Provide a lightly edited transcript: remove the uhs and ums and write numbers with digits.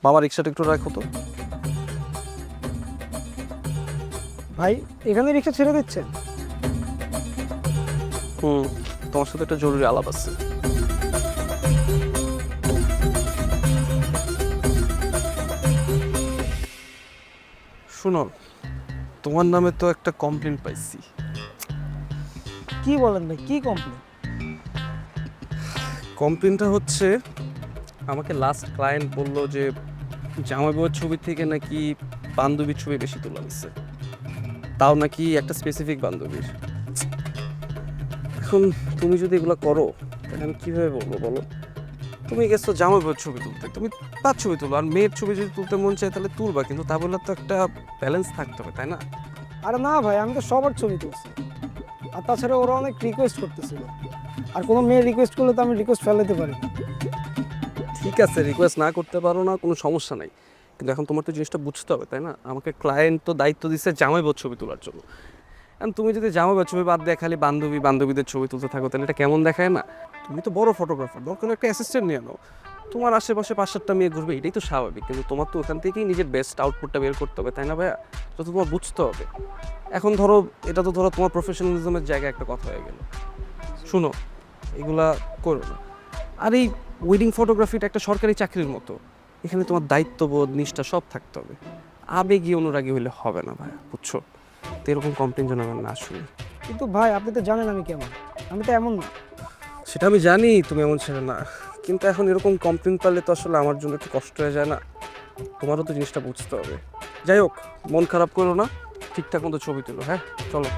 মামা রিক্সাটা একটু রাখো তো। ভাই এখানে রিক্সা ছেড়ে দিচ্ছেন? তোমার সাথে একটা জরুরি আলাপ আছে। শুনো, তোমার নামে তো একটা কমপ্লেন পাইছি। কি বলেন ভাই, কি কমপ্লেন? কমপ্লেনটা হচ্ছে, আমাকে লাস্ট ক্লায়েন্ট বললো যে জামাই বউয়ের ছবি থেকে নাকি বান্ধবীর ছবি বেশি তোলা হয়েছে, তাও নাকি একটা স্পেসিফিক বান্ধবীর। এখন তুমি যদি এগুলো করো তাহলে আমি কীভাবে বলবো বলো? তুমি গেছো জামাই বউয়ের ছবি তুলতে, তুমি তার ছবি তুলো, আর মেয়ের ছবি যদি তুলতে মন চায় তাহলে তুলবা, কিন্তু তা বললে তো একটা ব্যালেন্স থাকতে হবে, তাই না? আরে না ভাই, আমি তো সবার ছবি তুলছি। আর তাছাড়া ওরা অনেক রিকোয়েস্ট করতেছিল, আর কোনো মেয়ে রিকোয়েস্ট করলে তো আমি রিকোয়েস্ট ফেলাতে পারি না। ঠিক আছে, রিকোয়েস্ট না করতে পারো না, কোনো সমস্যা নাই, কিন্তু এখন তোমার তো জিনিসটা বুঝতে হবে, তাই না? আমাকে ক্লায়েন্ট তো দায়িত্ব দিচ্ছে জামাই বউয়ের ছবি তোলার জন্য। এখন তুমি যদি জামাই বউয়ের ছবি বাদ দিয়ে খালি বান্ধবীদের ছবি তুলতে থাকো তাহলে এটা কেমন দেখায় না? তুমি তো বড় ফটোগ্রাফার, দরকার হলে একটা অ্যাসিস্ট্যান্ট নিয়ে নাও। তোমার আশেপাশে 5-7টা মেয়ে ঘুরবে, এটাই তো স্বাভাবিক, কিন্তু তোমার তো ওখান থেকেই নিজের বেস্ট আউটপুটটা বের করতে হবে, তাই না ভাইয়া? তো তোমার বুঝতে হবে। এখন ধরো, এটা তো ধরো তোমার প্রফেশনালিজমের জায়গায় একটা কথা হয়ে গেল। শুনো, এগুলা করো না। আর এই ওয়েডিং ফটোগ্রাফিটা একটা সরকারি চাকরির মতো, এখানে তোমার দায়িত্ববোধ, নিষ্ঠা সব থাকতে হবে। আবেগী অনুরাগী হলে হবে না ভাইয়া, বুঝছো? তো এরকম কমপ্লেন যেন আমার না শুনি। কিন্তু ভাই আপনি তো জানেন আমি কেমন, আমি তো এমন না। সেটা আমি জানি তুমি এমন ছেলে না, কিন্তু এখন এরকম কমপ্লেন পারলে তো আসলে আমার জন্য একটু কষ্ট হয়ে যায় না? তোমারও তো জিনিসটা বুঝতে হবে। যাই হোক, মন খারাপ করো না, ঠিকঠাক মতো ছবি তুলো, হ্যাঁ? চলো।